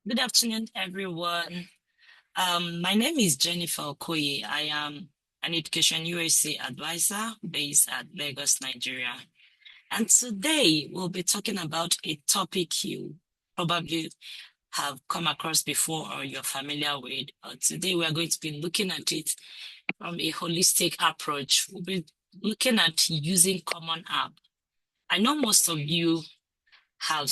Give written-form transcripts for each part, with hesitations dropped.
Good afternoon, everyone. My name is Jennifer Okoye. I am an Education USA advisor based at Lagos, Nigeria. And today we'll be talking about a topic you probably have come across before or you're familiar with. Today we are going to be looking at it from a holistic approach. We'll be looking at using Common App. I know most of you have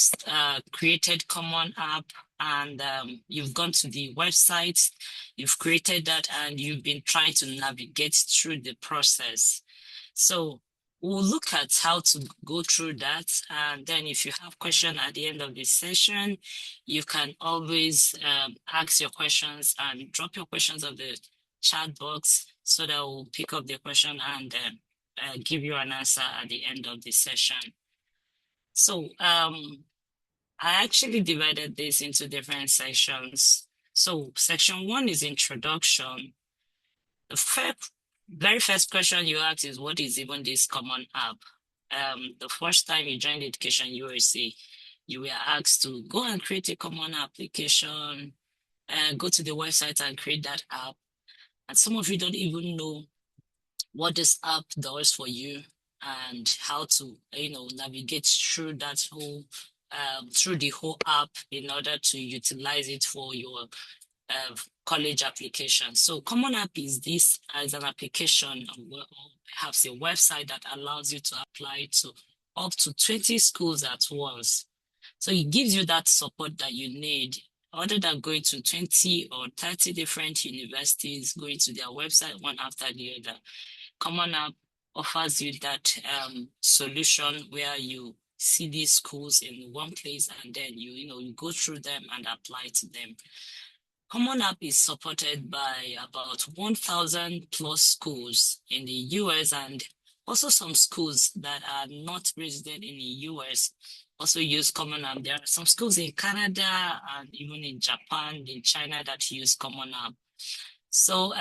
created CommonApp and you've gone to the website, you've created that, and you've been trying to navigate through the process. So we'll look at how to go through that. And then if you have questions at the end of the session, you can always ask your questions and drop your questions on the chat box so that we'll pick up the question and give you an answer at the end of the session. So I actually divided this into different sections. So section one is introduction. The very first question you ask is, what is even this Common App? The first time you joined Education USA, you were asked to go and create a Common application, go to the website and create that app. And some of you don't even know what this app does for you and how to, navigate through that whole through the whole app in order to utilize it for your college application. So Common App is this as an application or perhaps a website that allows you to apply to up to 20 schools at once. So it gives you that support that you need other than going to 20 or 30 different universities, going to their website one after the other. Common App offers you that solution where you see these schools in one place and then you go through them and apply to them. Common App is supported by about 1,000 plus schools in the US and also some schools that are not resident in the US also use Common App. There are some schools in Canada and even in Japan, in China that use Common App. So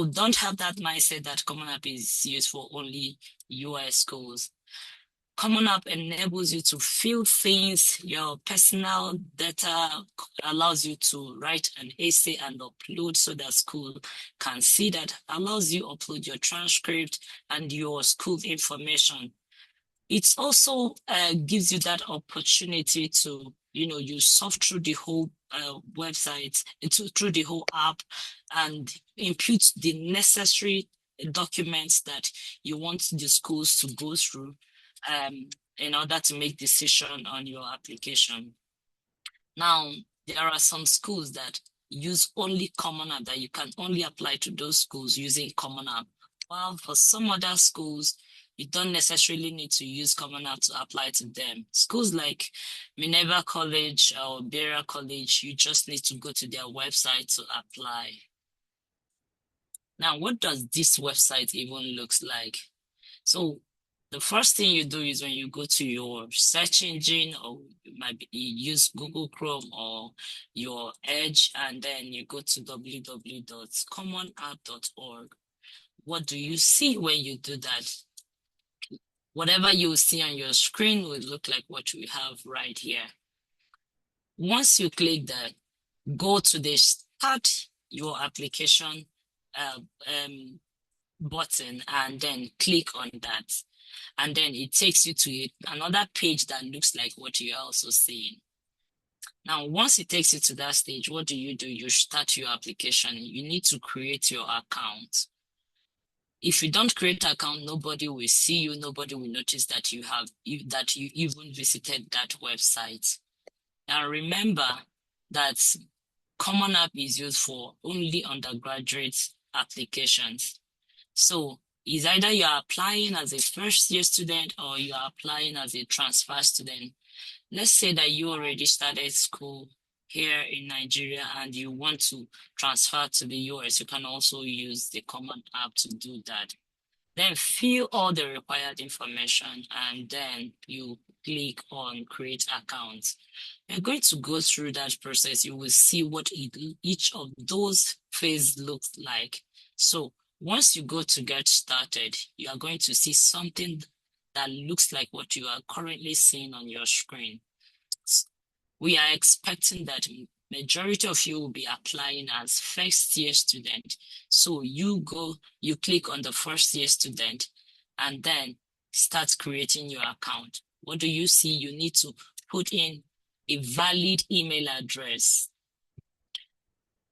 don't have that mindset that Common App is used for only US schools. Common App enables you to fill things, your personal data allows you to write an essay and upload so that school can see that, allows you upload your transcript and your school information. It also gives you that opportunity to, you surf through the whole website, through the whole app and input the necessary documents that you want the schools to go through in order to make decision on your application. Now, there are some schools that use only Common App, that you can only apply to those schools using Common App. While for some other schools, you don't necessarily need to use Common App to apply to them. Schools like Minerva College or Berea College, you just need to go to their website to apply. Now, what does this website even looks like? So the first thing you do is when you go to your search engine, or you use Google Chrome or your Edge, and then you go to www.commonapp.org. What do you see when you do that? Whatever you see on your screen will look like what we have right here. Once you click that, go to the Start Your Application button and then click on that. And then it takes you to another page that looks like what you're also seeing. Now, once it takes you to that stage, what do? You start your application. You need to create your account. If you don't create an account, nobody will see you. Nobody will notice that you even visited that website. Now, remember that Common App is used for only undergraduate applications. So it's either you are applying as a first-year student or you are applying as a transfer student. Let's say that you already started school here in Nigeria and you want to transfer to the US. You can also use the Common App to do that. Then fill all the required information and then you click on create account. You're going to go through that process. You will see what each of those phases looks like. So once you go to get started, you are going to see something that looks like what you are currently seeing on your screen. We are expecting that majority of you will be applying as first year student. So you click on the first year student and then start creating your account. What do you see? You need to put in a valid email address.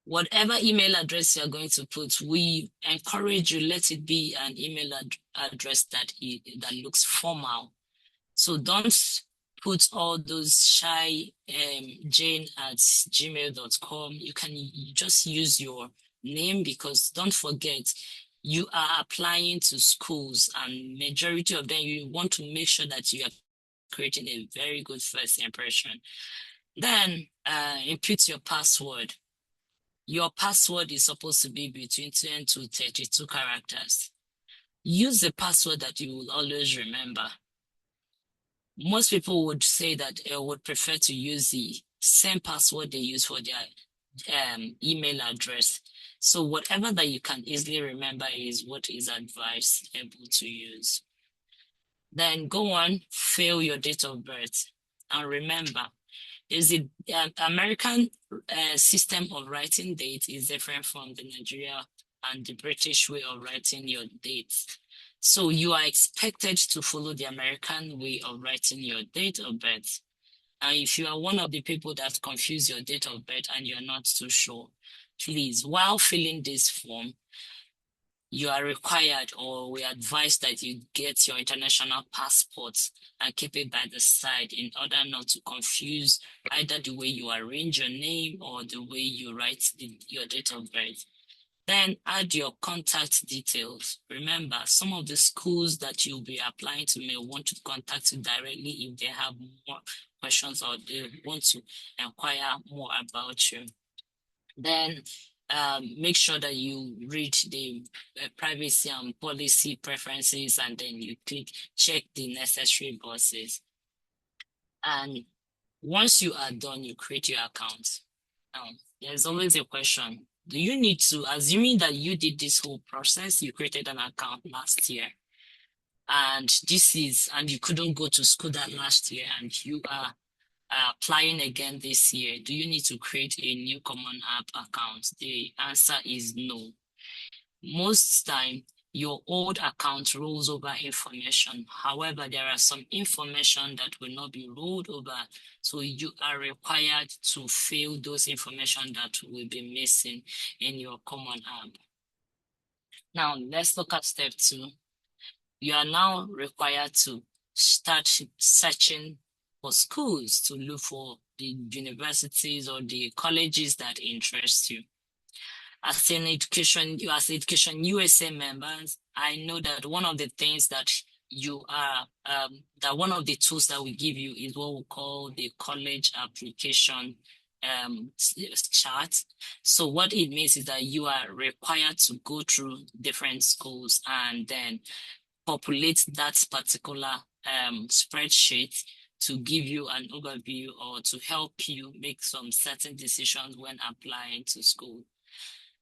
Whatever email address you're going to put, we encourage you, let it be an email address that looks formal. So don't put all those shy jane@gmail.com. You can just use your name, because don't forget, you are applying to schools, and majority of them, you want to make sure that you are creating a very good first impression. Then input your password. Your password is supposed to be between 10 to 32 characters. Use a password that you will always remember. Most people would say that would prefer to use the same password they use for their email address. So whatever that you can easily remember is what is advisable to use. Then go on, fill your date of birth. And remember, is the American system of writing date is different from the Nigeria and the British way of writing your dates. So you are expected to follow the American way of writing your date of birth. And if you are one of the people that confuse your date of birth and you're not too sure, please, while filling this form, you are required, or we advise that you get your international passport and keep it by the side in order not to confuse either the way you arrange your name or the way you write your date of birth. Then add your contact details. Remember, some of the schools that you'll be applying to may want to contact you directly if they have more questions or they want to inquire more about you. Then make sure that you read the privacy and policy preferences, and then you check the necessary boxes. And once you are done, you create your account. Now, there's always a question. Do you need to, assuming that you did this whole process, you created an account last year, and you couldn't go to school that last year, and you are applying again this year, do you need to create a new CommonApp account? The answer is no. Most time, your old account rolls over information. However, there are some information that will not be rolled over. So you are required to fill those information that will be missing in your CommonApp. Now, let's look at step 2. You are now required to start searching for schools to look for the universities or the colleges that interest you. As Education USA members, I know that one of the things that that one of the tools that we give you is what we call the college application chart. So what it means is that you are required to go through different schools and then populate that particular spreadsheet to give you an overview or to help you make some certain decisions when applying to school.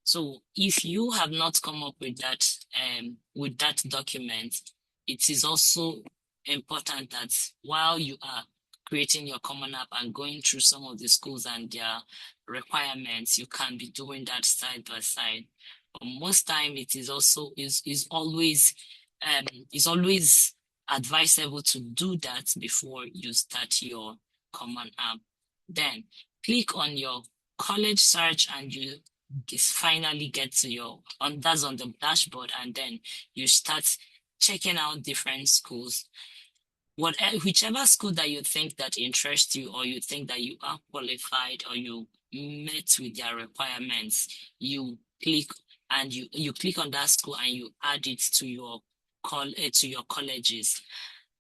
So if you have not come up with that document, it is also important that while you are creating your CommonApp and going through some of the schools and their requirements, you can be doing that side by side. But most time it is also is always advisable to do that before you start your CommonApp. Then click on your college search and you finally get to that's on the dashboard, and then you start checking out different schools. Whichever school that you think that interests you, or you think that you are qualified, or you met with their requirements, you click and you click on that school and you add it to your colleges.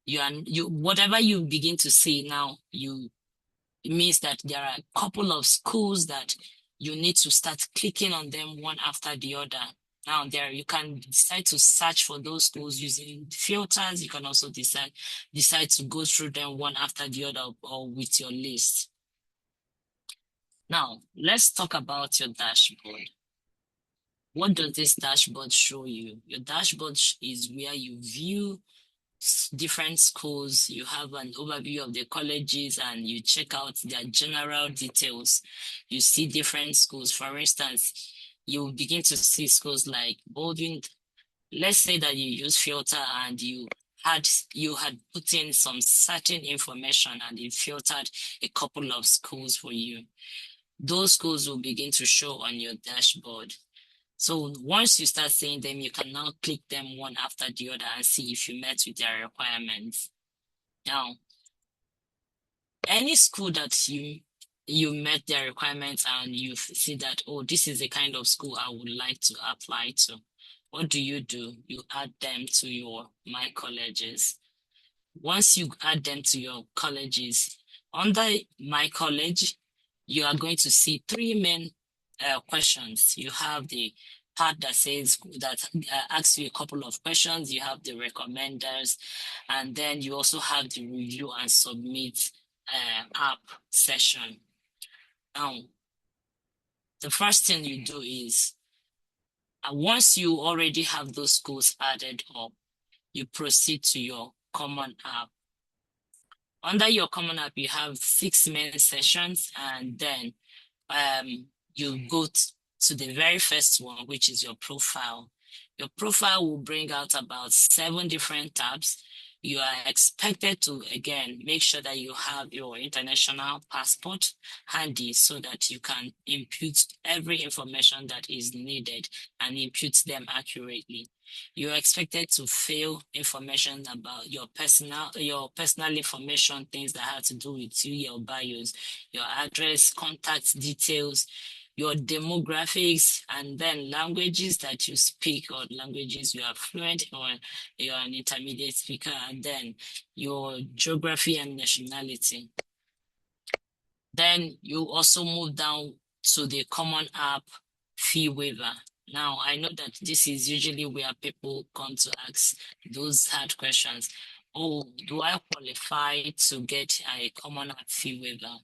Whatever you begin to see now, it means that there are a couple of schools that you need to start clicking on them one after the other. Now you can decide to search for those schools using filters. You can also decide to go through them one after the other or with your list. Now, let's talk about your dashboard. What does this dashboard show you? Your dashboard is where you view different schools, you have an overview of the colleges, and you check out their general details. You see different schools. For instance, you begin to see schools like Baldwin. Let's say that you use filter and you had put in some certain information and it filtered a couple of schools for you. Those schools will begin to show on your dashboard. So once you start seeing them, you can now click them one after the other and see if you met with their requirements. Now, any school that you met their requirements and you see that, oh, this is the kind of school I would like to apply to, what do? You add them to your My Colleges. Once you add them to your colleges, under My College, you are going to see three main questions. You have the part that says that asks you a couple of questions. You have the recommenders, and then you also have the review and submit app session. Now, the first thing you do is once you already have those schools added up, you proceed to your CommonApp. Under your CommonApp, you have 6 main sessions, and then you go to the very first one, which is your profile. Your profile will bring out about 7 different tabs. You are expected to, again, make sure that you have your international passport handy so that you can input every information that is needed and input them accurately. You're expected to fill information about your personal information, things that have to do with you, your bios, your address, contact details, your demographics, and then languages that you speak or languages you are fluent or you're an intermediate speaker, and then your geography and nationality. Then you also move down to the CommonApp fee waiver. Now, I know that this is usually where people come to ask those hard questions. Oh, do I qualify to get a CommonApp fee waiver?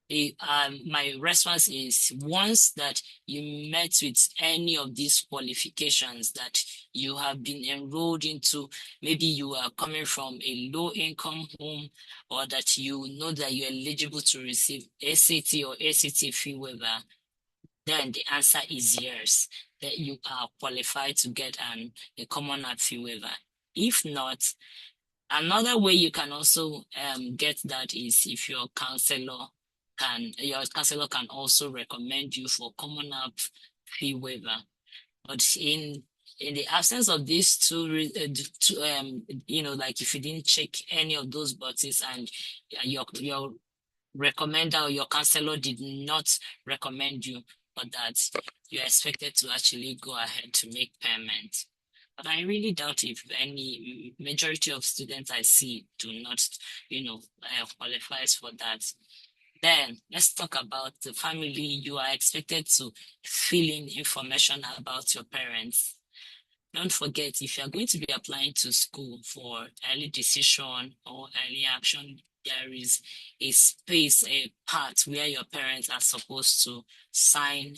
My response is once that you met with any of these qualifications that you have been enrolled into, maybe you are coming from a low income home, or that you know that you're eligible to receive ACT or ACT fee waiver, then the answer is yes, that you are qualified to get a CommonApp fee waiver. If not, another way you can also get that is if your counselor can also recommend you for CommonApp fee waiver. But in the absence of these two, like if you didn't check any of those boxes and your recommender or your counselor did not recommend you for that, you're expected to actually go ahead to make payment. But I really doubt if any majority of students I see do not, qualifies for that. Then let's talk about the family. You are expected to fill in information about your parents. Don't forget, if you're going to be applying to school for early decision or early action, there is a space, a part where your parents are supposed to sign,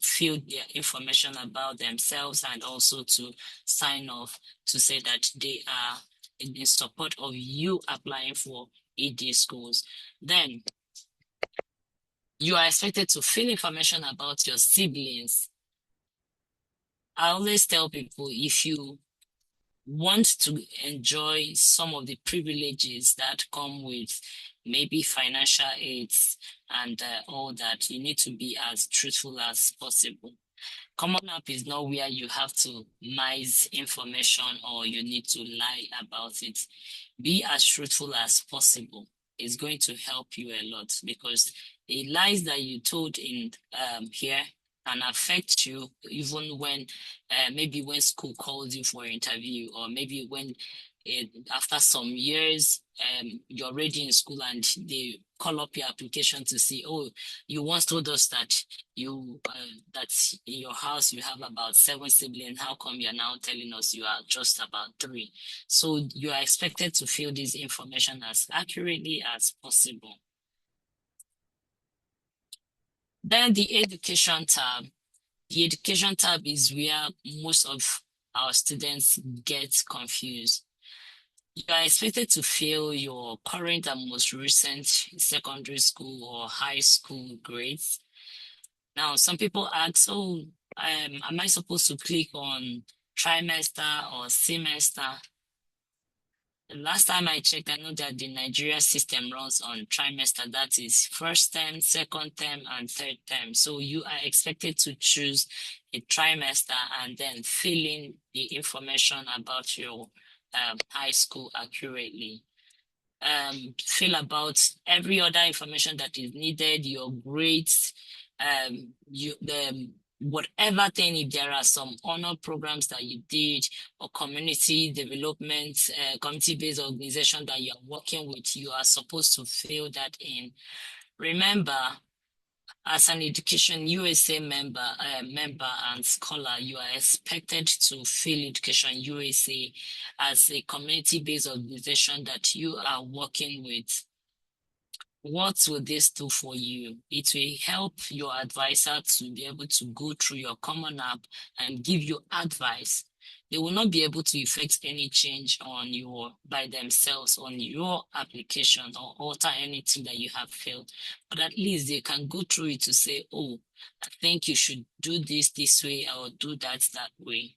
fill their information about themselves and also to sign off to say that they are in support of you applying for ED schools. Then you are expected to fill information about your siblings. I always tell people, if you want to enjoy some of the privileges that come with maybe financial aids and all that, you need to be as truthful as possible. CommonApp is not where you have to mice information or you need to lie about it. Be as truthful as possible. It's going to help you a lot, because the lies that you told in here can affect you even when maybe when school calls you for an interview, or maybe when after some years you're already in school and they call up your application to see, oh, you once told us that that in your house you have about 7 siblings. How come you're now telling us you are just about 3? So you are expected to fill this information as accurately as possible. Then the education tab. The education tab is where most of our students get confused. You are expected to fill your current and most recent secondary school or high school grades. Now, some people ask, oh, am I supposed to click on trimester or semester? The last time I checked, I know that the Nigeria system runs on trimester. That is first term, second term, and third term. So you are expected to choose a trimester and then fill in the information about your high school accurately. Fill about every other information that is needed, your grades, the whatever thing, if there are some honor programs that you did or community development, community-based organization that you are working with, you are supposed to fill that in. Remember, as an Education USA member and scholar, you are expected to fill Education USA as a community-based organization that you are working with. What will this do for you? It will help your advisor to be able to go through your CommonApp and give you advice. They will not be able to effect any change on your by themselves on your application or alter anything that you have filled. But at least they can go through it to say, oh, I think you should do this way or do that way.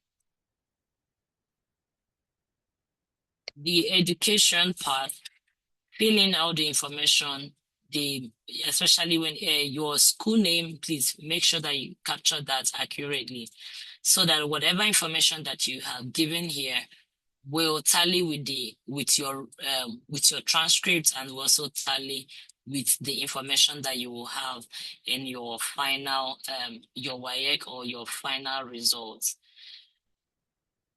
The education part, filling out the information, especially when your school name, please make sure that you capture that accurately so that whatever information that you have given here will tally with your transcripts and will also tally with the information that you will have in your final your WAEC or your final results.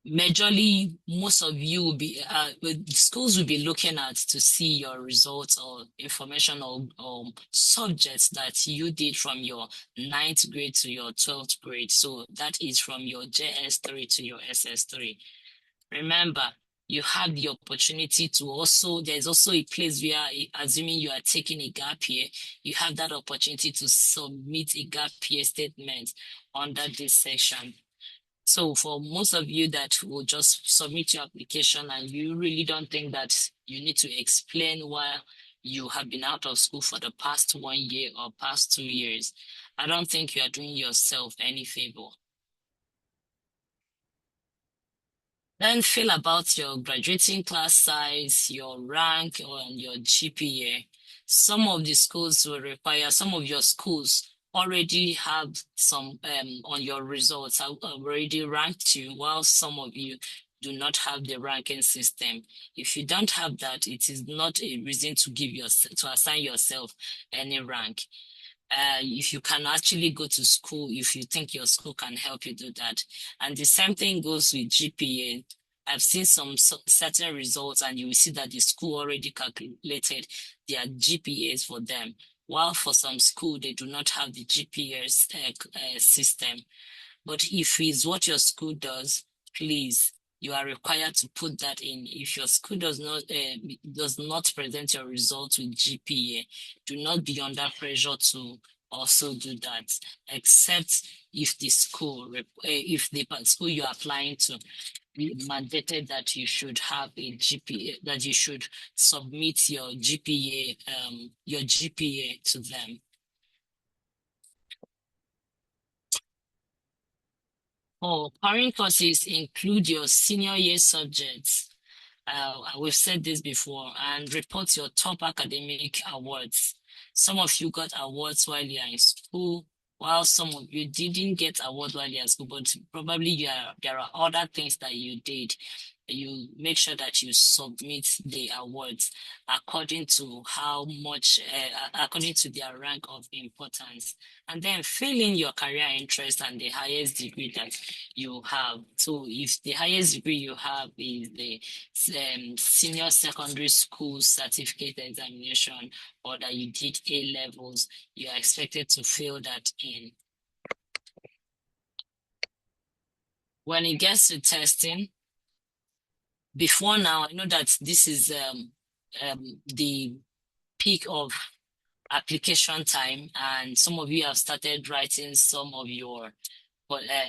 Majorly, most of you will be schools will be looking at to see your results or information or subjects that you did from your 9th grade to your 12th grade. So that is from your JS3 to your SS3. Remember, you have the opportunity to also, there's also a place where, assuming you are taking a gap year, you have that opportunity to submit a gap year statement under this section. So for most of you that will just submit your application and you really don't think that you need to explain why you have been out of school for the past 1 year or past 2 years, I don't think you are doing yourself any favor. Then fill about your graduating class size, your rank, and your GPA. Some of the schools will require, some of your schools already have some on your results have already ranked you, while some of you do not have the ranking system. If you don't have that, it is not a reason to to assign yourself any rank. If you can actually go to school, if you think your school can help you do that. And the same thing goes with GPA. I've seen some certain results and you will see that the school already calculated their GPAs for them. While for some school, they do not have the GPA system. But if it's what your school does, please, you are required to put that in. If your school does not present your results with GPA, do not be under pressure to also do that, except if the school, if the school you're applying to mandated that you should have a GPA, that you should submit your GPA to them. Current courses include your senior year subjects. We've said this before, and report your top academic awards. Some of you got awards while you are in school, while some of you didn't get awards while you are in school, but probably there are other things that you did. You make sure that you submit the awards according to according to their rank of importance, and then fill in your career interest and the highest degree that you have. So if the highest degree you have is the senior secondary school certificate examination or that you did A levels, you are expected to fill that in. When it gets to testing, before now, I know that this is the peak of application time, and some of you have started writing some of your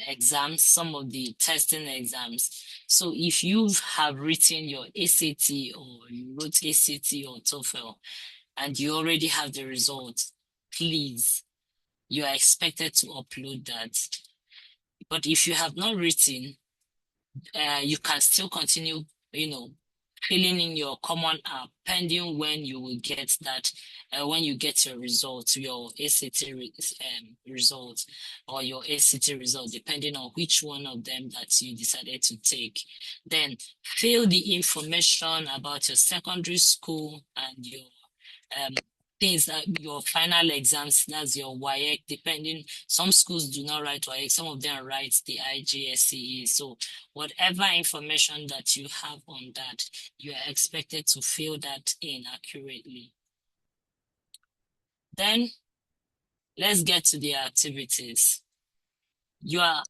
exams, some of the testing exams. So if you have written your ACT or you wrote ACT or TOEFL and you already have the results, please, you are expected to upload that. But if you have not written, you can still continue, filling in your common app pending when you will get that, when you get your results, your results or your ACT results, depending on which one of them that you decided to take. Then fill the information about your secondary school and your um, things that your final exams, that's your WAEC, depending, some schools do not write WAEC, some of them write the IGSCE. So whatever information that you have on that, you are expected to fill that in accurately. Then let's get to the activities. Your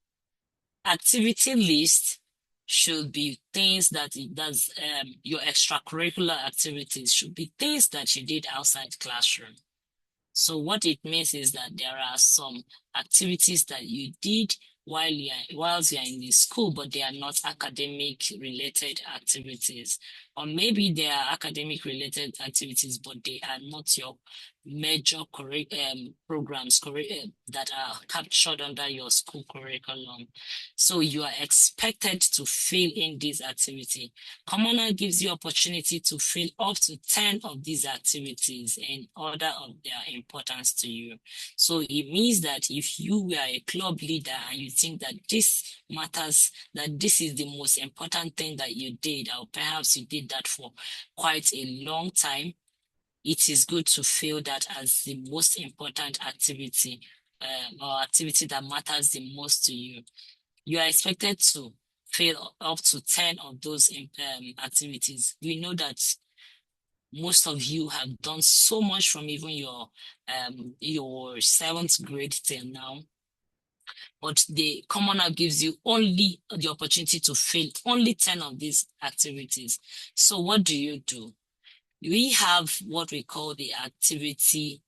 activity list should be things that it does, your extracurricular activities should be things that you did outside classroom. So what it means is that there are some activities that you did whilst you're in the school, but they are not academic related activities. Or maybe they are academic related activities, but they are not your major programs that are captured under your school curriculum. So you are expected to fill in this activity. CommonApp gives you opportunity to fill up to 10 of these activities in order of their importance to you. So it means that if you were a club leader and you think that this matters, that this is the most important thing that you did, or perhaps you did that for quite a long time, it is good to feel that as the most important activity, or activity that matters the most to you. You are expected to fill up to 10 of those activities. We know that most of you have done so much from even your 7th grade till now, but the CommonApp gives you only the opportunity to fill only 10 of these activities. So what do? We have what we call the activity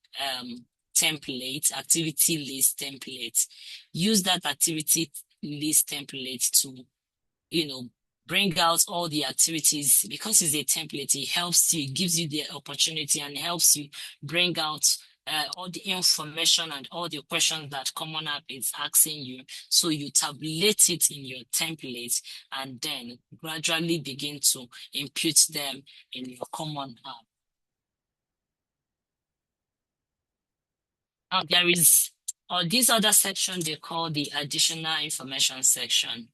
template, activity list template. Use that activity list template to, bring out all the activities. Because it's a template, it helps you, gives you the opportunity and helps you bring out all the information and all the questions that CommonApp is asking you. So you tabulate it in your template and then gradually begin to impute them in your CommonApp. Now there is, or this other section they call the additional information section.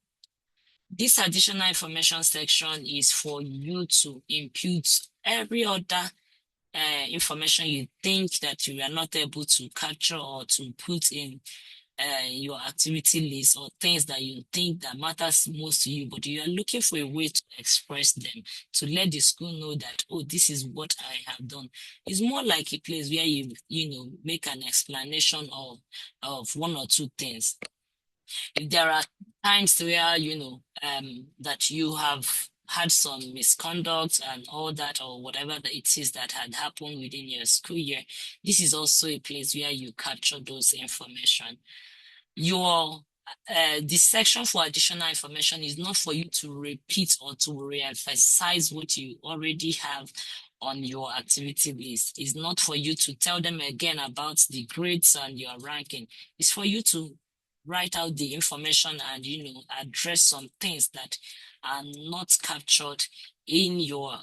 This additional information section is for you to impute every other information you think that you are not able to capture or to put in your activity list, or things that you think that matters most to you, but you are looking for a way to express them, to let the school know that, oh, this is what I have done. It's more like a place where you make an explanation of one or two things. If there are times where that you have had some misconduct and all that, or whatever that it is that had happened within your school year, this is also a place where you capture those information. The section for additional information is not for you to repeat or to re-emphasize what you already have on your activity list. It's not for you to tell them again about the grades and your ranking. It's for you to write out the information and address some things that are not captured in your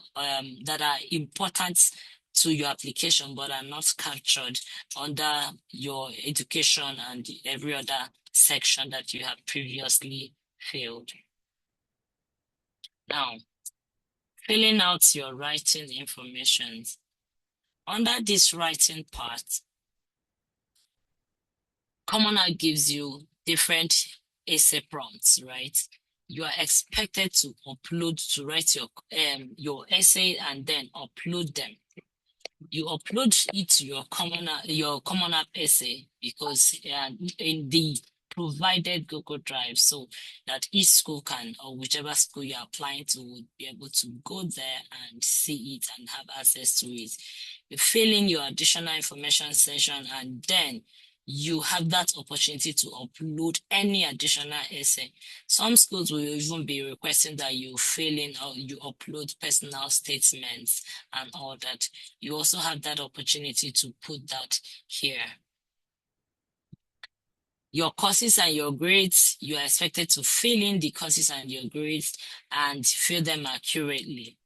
that are important to your application but are not captured under your education and every other section that you have previously filled. Now, filling out your writing information. Under this writing part, CommonApp gives you different essay prompts, right? You are expected to write your essay and then upload them. You upload it to your CommonApp essay because in the provided Google Drive, so that each school can, or whichever school you're applying to, would be able to go there and see it and have access to it. You fill in your additional information section and then you have that opportunity to upload any additional essay. Some schools will even be requesting that you fill in or you upload personal statements and all that. You also have that opportunity to put that here. Your courses and your grades, you are expected to fill in the courses and your grades and fill them accurately.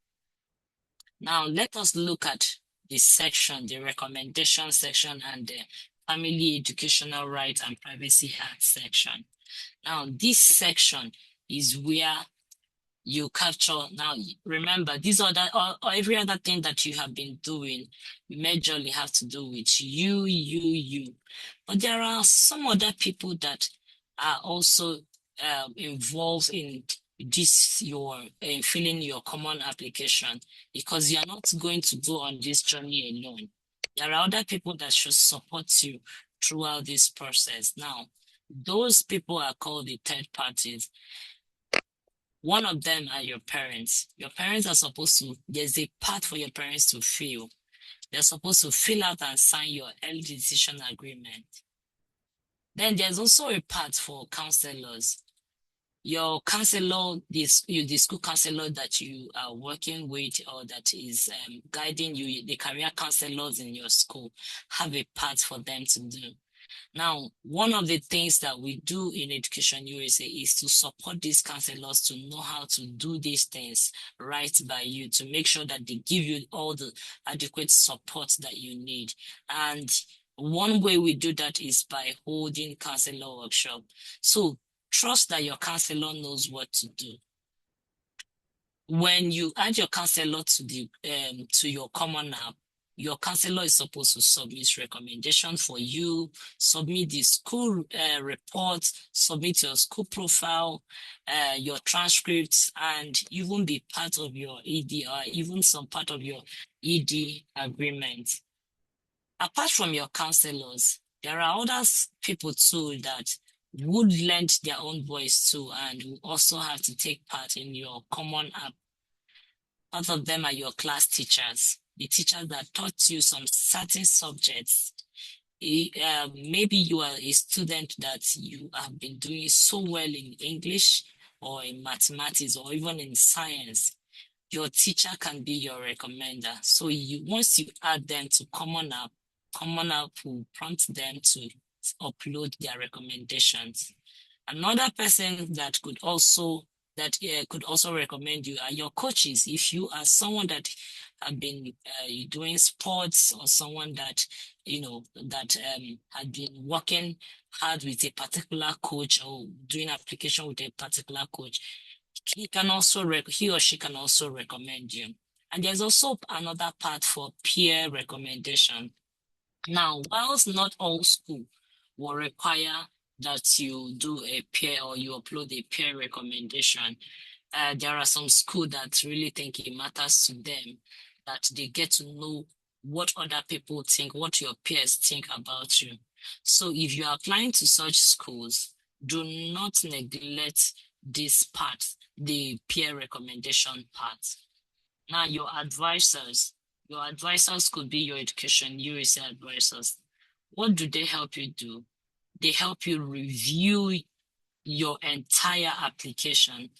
Now, let us look at the section, the recommendation section and the family educational rights and privacy act section. Now, this section is where you capture. Now, remember, these other or every other thing that you have been doing majorly have to do with you. But there are some other people that are also involved in this your filling your common application, because you're not going to go on this journey alone. There are other people that should support you throughout this process. Now, those people are called the third parties. One of them are your parents. Your parents are supposed to, there's a part for your parents to fill. They're supposed to fill out and sign your early decision agreement. Then there's also a part for counselors. Your counselor, the school counselor that you are working with or that is guiding you, the career counselors in your school, have a part for them to do. Now, one of the things that we do in Education USA is to support these counselors to know how to do these things right by you, to make sure that they give you all the adequate support that you need. And one way we do that is by holding counselor workshop. So trust that your counselor knows what to do. When you add your counselor to your CommonApp, your counselor is supposed to submit recommendation for you, submit the school report, submit your school profile, your transcripts, and even be part of your ED or even some part of your ED agreement. Apart from your counselors, there are other people too that would lend their own voice to and will also have to take part in your CommonApp. Part of them are your class teachers, the teachers that taught you some certain subjects. Maybe you are a student that you have been doing so well in English or in mathematics or even in science. Your teacher can be your recommender. So once you add them to CommonApp, CommonApp will prompt them to upload their recommendations. Another person that could also recommend you are your coaches. If you are someone that have been doing sports or someone that had been working hard with a particular coach or doing application with a particular coach, he or she can also recommend you. And there's also another part for peer recommendation. Now, whilst not all school will require that you do a peer or you upload a peer recommendation, there are some schools that really think it matters to them, that they get to know what other people think, what your peers think about you. So if you are applying to such schools, do not neglect this part, the peer recommendation part. Now, your advisors could be your Education USA advisors. What do they help you do? They help you review your entire application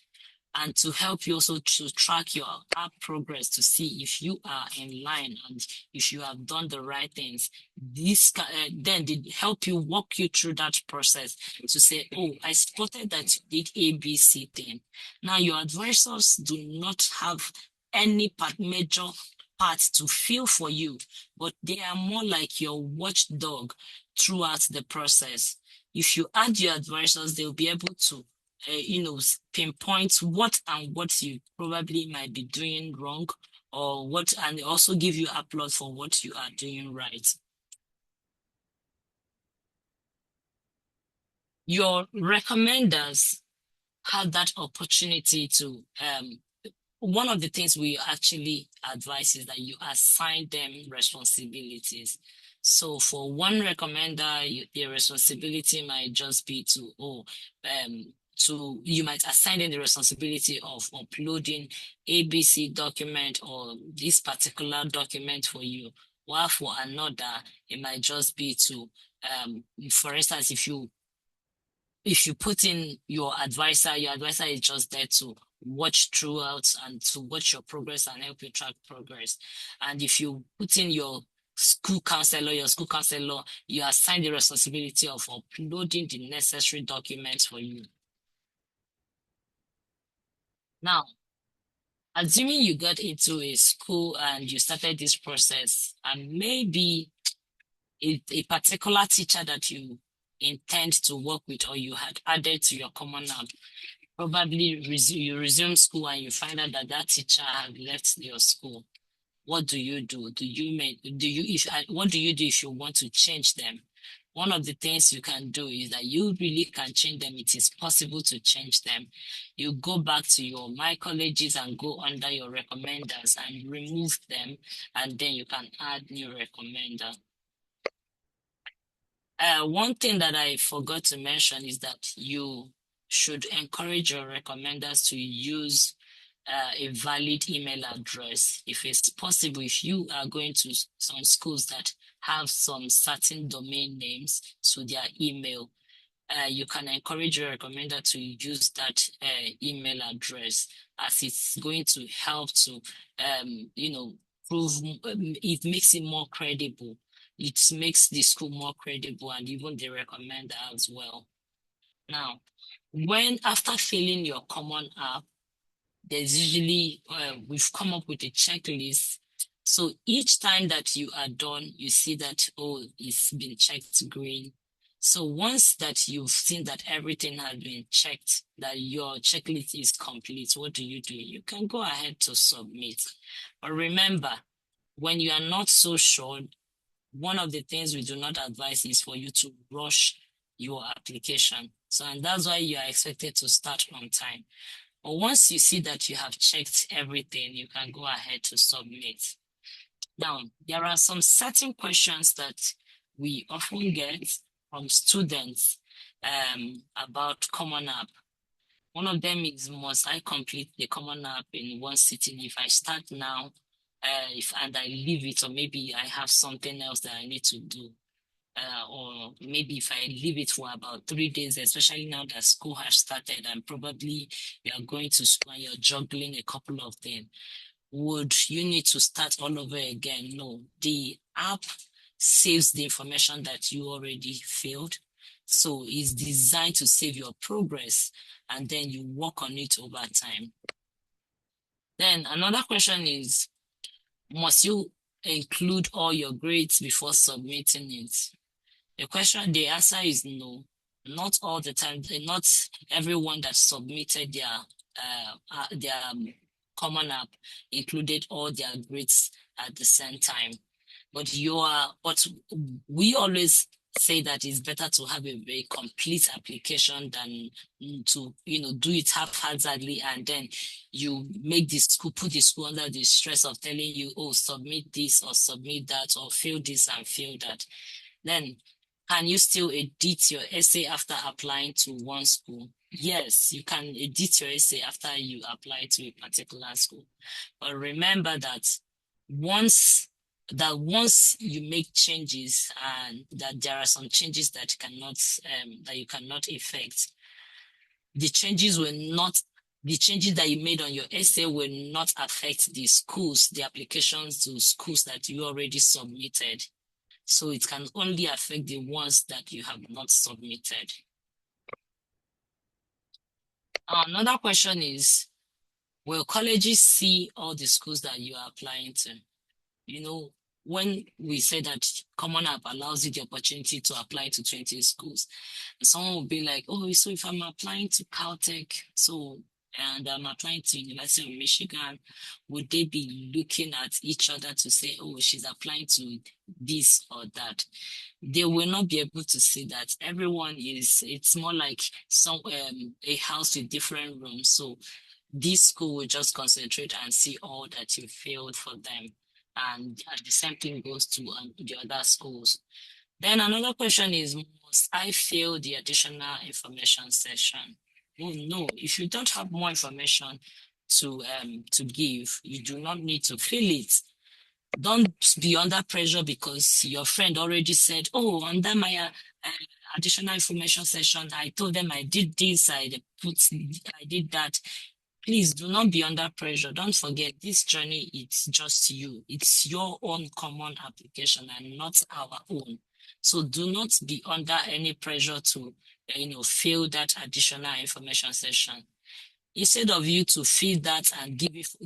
and to help you also to track your app progress to see if you are in line and if you have done the right things. Then they help you walk you through that process to say, oh, I spotted that you did ABC thing. Now your advisors do not have any major part to fill for you, but they are more like your watchdog throughout the process. If you add your advisors, they'll be able to pinpoint what you probably might be doing wrong or and also give you applause for what you are doing right. Your recommenders have that opportunity to one of the things we actually advise is that you assign them responsibilities. So for one recommender, the responsibility might just be you might assign them the responsibility of uploading ABC document or this particular document for you, while for another, it might just be to For instance, if you put in your advisor is just there to watch throughout and to watch your progress and help you track progress. And if you put in your school counselor, you assign the responsibility of uploading the necessary documents for you. Now, assuming you got into a school and you started this process, and maybe a particular teacher that you intend to work with or you had added to your CommonApp, probably you resume school and you find out that that teacher has left your school. What do you do? What do you do if you want to change them? One of the things you can do is that you really can change them. It is possible to change them. You go back to your My Colleges and go under your recommenders and remove them, and then you can add new recommender. One thing that I forgot to mention is that you should encourage your recommenders to use a valid email address. If it's possible, if you are going to some schools that have some certain domain names to their email, you can encourage your recommender to use that email address, as it's going to help to, prove, it makes it more credible. It makes the school more credible and even the recommender as well. Now, after filling your CommonApp, there's usually, we've come up with a checklist. So each time that you are done, you see that, oh, it's been checked green. So once that you've seen that everything has been checked, that your checklist is complete, what do? You can go ahead to submit. But remember, when you are not so sure, one of the things we do not advise is for you to rush your application. So, and that's why you are expected to start on time. But once you see that you have checked everything, you can go ahead to submit. Now, there are some certain questions that we often get from students about CommonApp. One of them is, must I complete the CommonApp in one sitting? If I start now, and I leave it, or maybe I have something else that I need to do, or maybe if I leave it for about 3 days, especially now that school has started and probably you are going to school and you're juggling a couple of things, would you need to start all over again? No, the app saves the information that you already filled. So it's designed to save your progress and then you work on it over time. Then another question is, must you include all your grades before submitting it? The answer is no. Not all the time. Not everyone that submitted their CommonApp included all their grades at the same time. But we always say that it's better to have a very complete application than to do it haphazardly and then you put the school under the stress of telling you, oh, submit this or submit that or fill this and fill that. Then can you still edit your essay after applying to one school? Yes, you can edit your essay after you apply to a particular school. But remember that once you make changes and that there are some changes that you cannot effect, the changes that you made on your essay will not affect the applications to schools that you already submitted. So it can only affect the ones that you have not submitted. Another question is, will colleges see all the schools that you are applying to? When we say that CommonApp allows you the opportunity to apply to 20 schools, someone will be like, oh, so if I'm applying to Caltech, and I'm applying to University of Michigan, would they be looking at each other to say, oh, she's applying to this or that? They will not be able to see that. It's more like a house with different rooms. So this school will just concentrate and see all that you filled for them. And the same thing goes to the other schools. Then another question is, must I fill the additional information section? Oh, no, if you don't have more information to give, you do not need to fill it. Don't be under pressure because your friend already said, oh, under my additional information session, I told them I did this, I did that. Please do not be under pressure. Don't forget this journey, it's just you. It's your own common application and not our own. So do not be under any pressure to, fill that additional information session. Instead of you to feed that and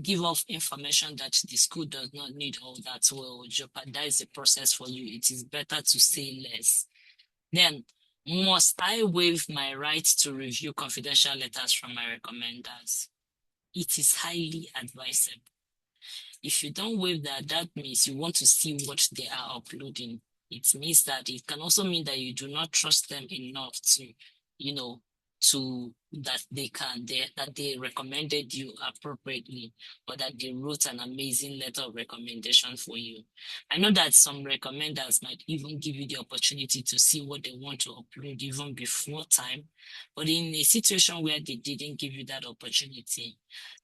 give off information that the school does not need, or that will jeopardize the process for you, it is better to say less. Then, must I waive my right to review confidential letters from my recommenders? It is highly advisable. If you don't waive that, that means you want to see what they are uploading. It means that it can also mean that you do not trust them enough to, you know, to that that they recommended you appropriately, or that they wrote an amazing letter of recommendation for you. I know that some recommenders might even give you the opportunity to see what they want to upload even before time, but in a situation where they didn't give you that opportunity,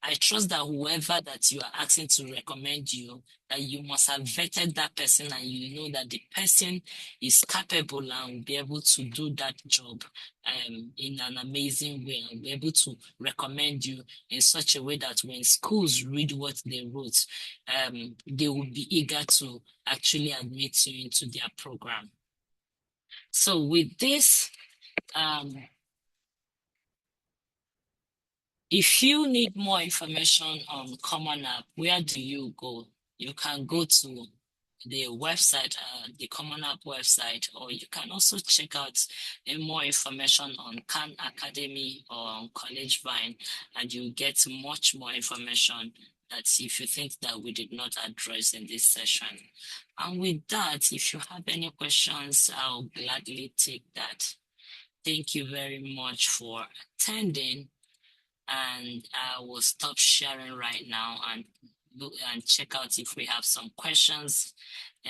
I trust that whoever that you are asking to recommend you, that you must have vetted that person and you know that the person is capable and will be able to do that job in an amazing way, and be able to recommend you in such a way that when schools read what they wrote, they will be eager to actually admit you into their program. So with this, um, if you need more information on CommonApp, where do you go? You can go to the website, the CommonApp website, or you can also check out more information on Khan Academy or on College Vine, and you get much more information that if you think that we did not address in this session. And with that, if you have any questions, I'll gladly take that. Thank you very much for attending, and I will stop sharing right now and look and check out if we have some questions